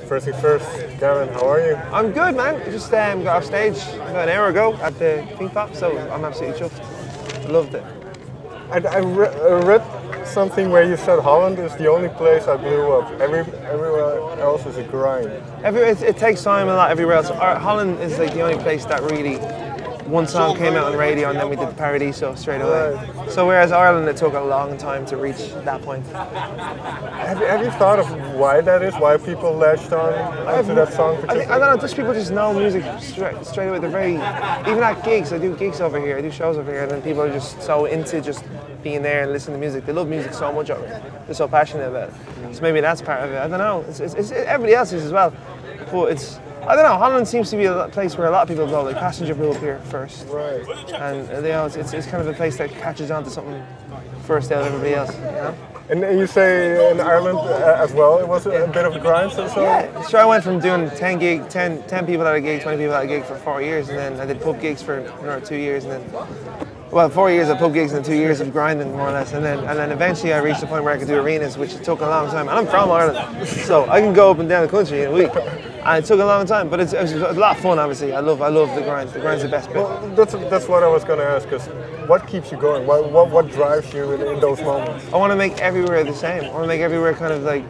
First things first, Gavin, how are you? I'm good, man. Just got off stage about an hour ago at the Pink Pop, so I'm absolutely chuffed. Loved it. I read something where you said Holland is the only place I blew up. Everywhere else is a grind. It takes time a lot everywhere else. Holland is like the only place that really, one song came out on the radio and then we did the Paradiso straight away. Right. So whereas Ireland, it took a long time to reach that point. Have you thought of why that is? Why people latched on to that song? I don't know, just people just know music straight away. They're very, even at gigs, I do gigs over here, I do shows over here, and then people are just so into just being there and listening to music. They love music so much over here. They're so passionate about it. So maybe that's part of it. I don't know. It's everybody else is as well. But I don't know, Holland seems to be a place where a lot of people go, like Passenger blew up here first. Right. And you know, it's kind of a place that catches on to something first out of everybody else, you know? And you say in Ireland as well, it was a bit of a grind, so? Yeah, sure, I went from doing 10 people at a gig, 20 people at a gig for 4 years, and then I did pub gigs for another 2 years, and then, well, 4 years of pub gigs and 2 years of grinding, more or less, and then eventually I reached the point where I could do arenas, which took a long time, and I'm from Ireland, so I can go up and down the country in a week. And it took a long time, but it was a lot of fun, obviously. I love the grind. The grind's the best bit. Well, that's what I was going to ask, because what keeps you going? What drives you in those moments? I want to make everywhere the same. I want to make everywhere kind of like,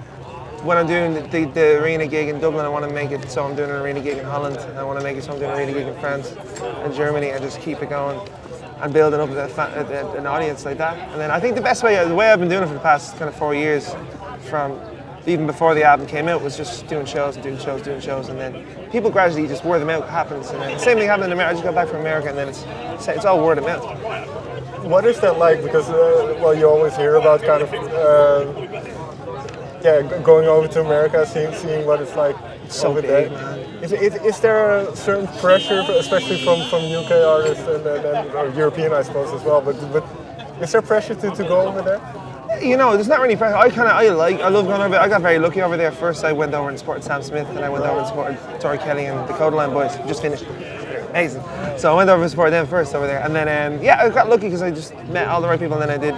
when I'm doing the arena gig in Dublin, I want to make it so I'm doing an arena gig in Holland. I want to make it so I'm doing an arena gig in France and Germany, and just keep it going and building up an audience like that. And then I think the way I've been doing it for the past kind of 4 years, from even before the album came out, was just doing shows, and then people gradually, just word of mouth happens. And then the same thing happened in America. I just got back from America, and then it's all word of mouth. What is that like? Because well, you always hear about kind of going over to America, seeing what it's like. It's so big, there. man. Is there a certain pressure, especially from UK artists and European, I suppose, as well? But is there pressure to go over there? You know, there's not really pressure. I love going over. I got very lucky over there. First, I went over and supported Sam Smith, and I went over and supported Tori Kelly and the Codaline Boys. Just finished. Amazing. So I went over and supported them first over there, and then I got lucky because I just met all the right people, and then I did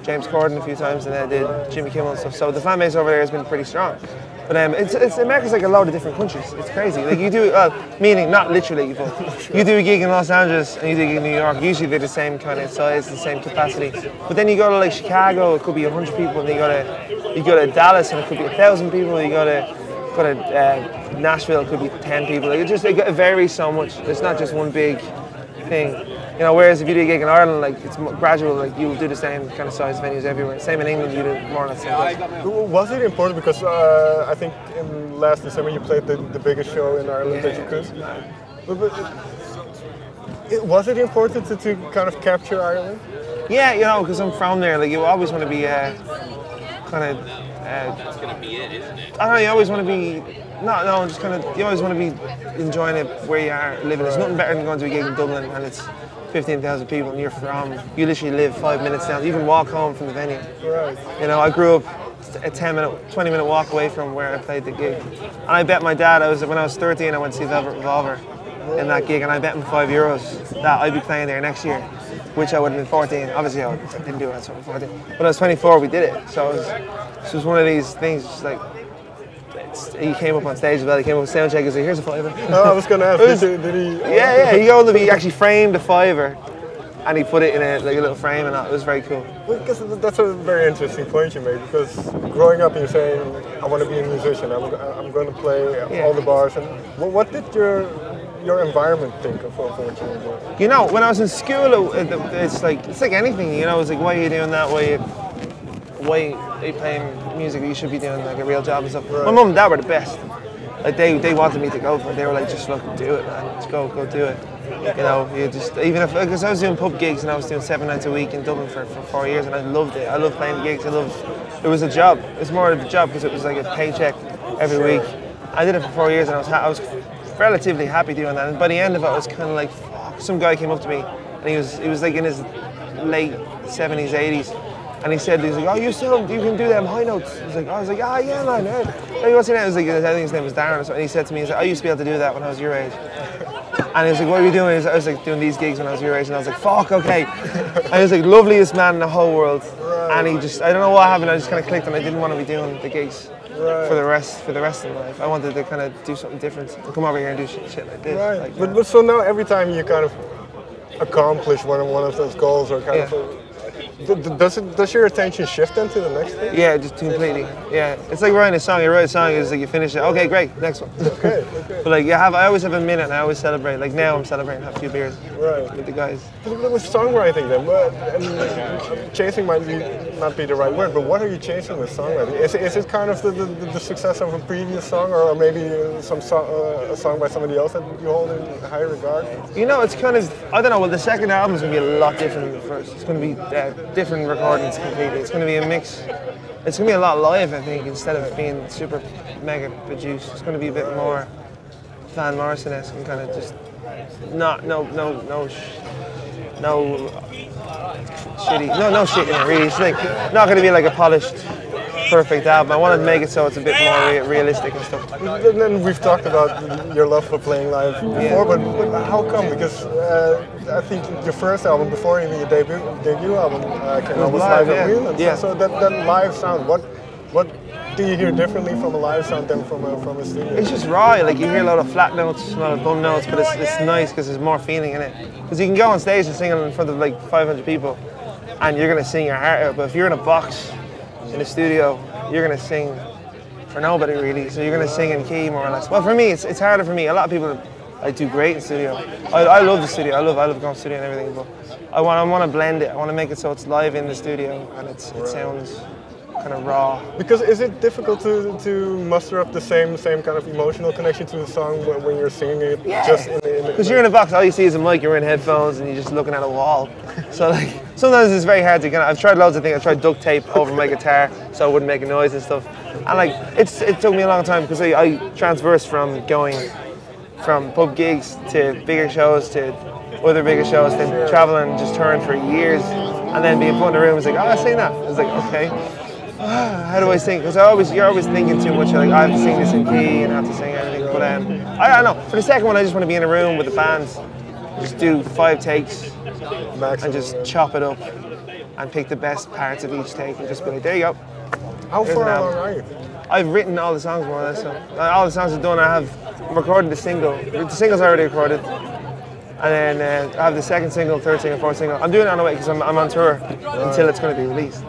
James Corden a few times, and then I did Jimmy Kimmel and stuff. So the fan base over there has been pretty strong. But it's America's like a load of different countries. It's crazy. Like you do, meaning not literally, but you do a gig in Los Angeles and you do a gig in New York. Usually they're the same kind of size, the same capacity. But then you go to like Chicago, it could be 100 people, and then you go to Dallas, and it could be 1,000 people. You go to Nashville, it could be 10 people. Like it varies so much. It's not just one big thing. You know, whereas if you do a gig in Ireland, like it's gradual, like you'll do the same kind of size venues everywhere. Same in England, you do more or less the same thing. Was it important because I think in last December you played the biggest show in Ireland that you could? Was it important to kind of capture Ireland? Yeah, you know, because I'm from there. Like you always want to be kind of. That's gonna be it, isn't it? I don't know. You always want to be. No, just kind of. You always want to be enjoying it where you are living. There's nothing better than going to a gig in Dublin and it's 15,000 people and you literally live 5 minutes down. You can walk home from the venue. Right. You know, I grew up a 20-minute walk away from where I played the gig. And I bet my dad, when I was 13, I went to see Velvet Revolver in that gig, and I bet him €5 that I'd be playing there next year, which I would have been 14. Obviously, I didn't do it at 14. But I was 24, we did it. So it was one of these things, just like, he came up on stage as well. He came up with sound check and said, "Here's a $5." No, I was going to ask, did he? Yeah. He actually framed a $5 and he put it in a little frame, and it was very cool. Because that's a very interesting point you made. Because growing up, you're saying, "I want to be a musician. I'm going to play all the bars." And what did your environment think of what you were doing? You know, when I was in school, it's like anything. You know, it's like, why are you doing that? Why are you playing music? You should be doing like a real job and stuff. Right. My mum and dad were the best. Like they wanted me to go for it. They were like, just look, do it, man. Just go do it. You know, because I was doing pub gigs and I was doing 7 nights a week in Dublin for 4 years, and I loved it. I loved playing the gigs. It was a job. It's more of a job because it was like a paycheck every week. I did it for 4 years, and I was relatively happy doing that. And by the end of it, I was kind of like, fuck. Some guy came up to me, and he was like in his late 70s, 80s. And he said, he's like, "Oh, you can do them high notes." I was like, "Ah, yeah, man. Hey, what's your name?" I think his name was Darren or something. And he said to me, he's like, "I used to be able to do that when I was your age." And he was like, "What are you doing?" I was like, "Doing these gigs when I was your age." And I was like, "Fuck, okay." And he was like, loveliest man in the whole world. And I don't know what happened, I just kind of clicked and I didn't want to be doing the gigs. for the rest of my life. I wanted to kind of do something different and come over here and do shit like this. Right. Like, But so now every time you kind of accomplish one of those goals or kind of. Does your attention shift then to the next thing? Yeah, just completely. Yeah, it's like writing a song. You write a song, it's like you finish it. Okay, great, next one. Okay. But like I always have a minute, and I always celebrate. Like now, I'm celebrating, have a few beers with the guys. But with songwriting then, and chasing might not be the right word, but what are you chasing with songwriting? Is it kind of the success of a previous song, or maybe a song by somebody else that you hold in high regard? You know, it's kind of, I don't know. Well, the second album is going to be a lot different than the first. It's going to be different recordings completely. It's going to be a mix. It's going to be a lot live, I think, instead of being super mega produced. It's going to be a bit more Van Morrison-esque and kind of just no shit in it really. It's like not going to be like a polished, perfect album. I wanted to make it so it's a bit more realistic and stuff. And then we've talked about your love for playing live before, but how come? Because I think your first album, before even your debut album, came out was Live at Wheeling. Yeah. So that live sound, what do you hear differently from a live sound than from a studio? It's just raw. Like you hear a lot of flat notes, a lot of bum notes, but it's nice because there's more feeling in it. Because you can go on stage and sing in front of like 500 people, and you're gonna sing your heart out. But if you're in a box in a studio, you're gonna sing for nobody really. So you're gonna sing in key more or less. Well, for me, it's harder for me. A lot of people do great in studio. I love the studio. I love going to the studio and everything. But I want to blend it. I want to make it so it's live in the studio and it sounds kind of raw. Because is it difficult to muster up the same kind of emotional connection to the song when you're singing it? Yeah. Just in the Because you're in a box, all you see is a mic, you're in headphones, and you're just looking at a wall. So like sometimes it's very hard to kind of. I've tried loads of things. I tried duct tape over my guitar so it wouldn't make a noise and stuff. And like it took me a long time because I transversed from going from pub gigs to bigger shows to other bigger shows, then traveling and just touring for years, and then being put in a room. It's like, oh, I sing that. It's like, okay. How do I sing? Because you're always thinking too much. You're like, I have to sing this in key and I have to sing everything. But I don't know. For the second one, I just want to be in a room with the bands, just do 5 takes, and just chop it up, and pick the best parts of each take, and just be like, there you go. How far along are you? I've written all the songs more or less. So all the songs are done. I have recorded the single. The single's already recorded. And then I have the second single, third single, fourth single. I'm doing it on the way because I'm on tour until it's going to be released,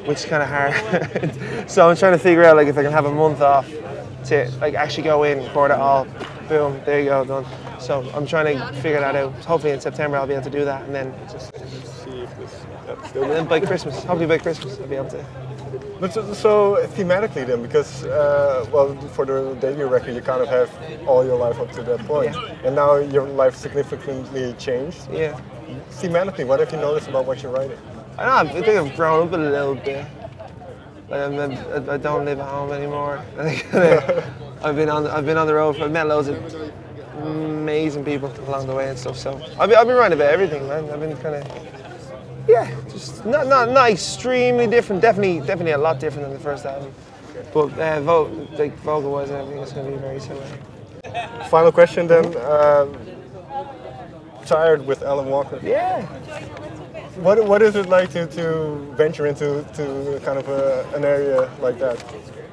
which is kind of hard. So I'm trying to figure out like if I can have a month off to like actually go in, record it all, boom, there you go, done. So I'm trying to figure that out. Hopefully in September I'll be able to do that, and then See if and then by Christmas, hopefully by Christmas I'll be able to. But so thematically then, because well, for the debut record you kind of have all your life up to that point, and now your life significantly changed. Yeah. Thematically, what have you noticed about what you're writing? I think I've grown up a little bit. Like I don't live at home anymore. I've been on the road. I've met loads of amazing people along the way and stuff. So I've been writing about everything, man. I've been kind of. Yeah, just not extremely different. Definitely a lot different than the first album. But vocal-wise and everything is going to be very similar. Final question then. Tired with Alan Walker? Yeah. What is it like to venture into kind of an area like that?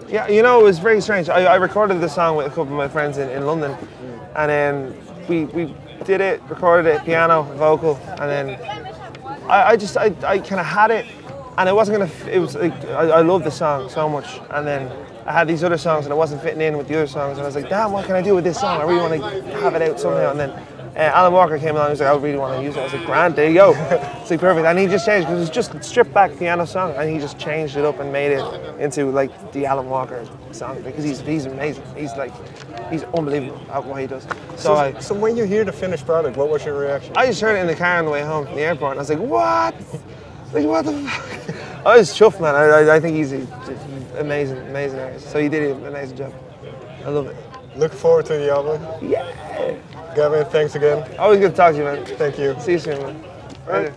Yeah, you know, it was very strange. I recorded the song with a couple of my friends in London, and then we did it, recorded it, piano, vocal, and then. I kind of had it, and it wasn't gonna. It was like I loved the song so much, and then I had these other songs, and it wasn't fitting in with the other songs, and I was like, damn, what can I do with this song? I really want to have it out somehow. And then Alan Walker came along, and he was like, I really want to use it. I was like, grand, there you go. It's like perfect, and he just changed because it's just a stripped back piano song, and he just changed it up and made it into like the Alan Walker song because he's amazing. He's unbelievable at what he does. So when you hear the finished product, what was your reaction? I just heard it in the car on the way home from the airport, and I was like, what? Like, what the fuck? I was chuffed, man. I think he's an amazing artist. So he did an amazing job. I love it. Look forward to the album. Yeah. Gavin, thanks again. Always good to talk to you, man. Thank you. See you soon, man. Later.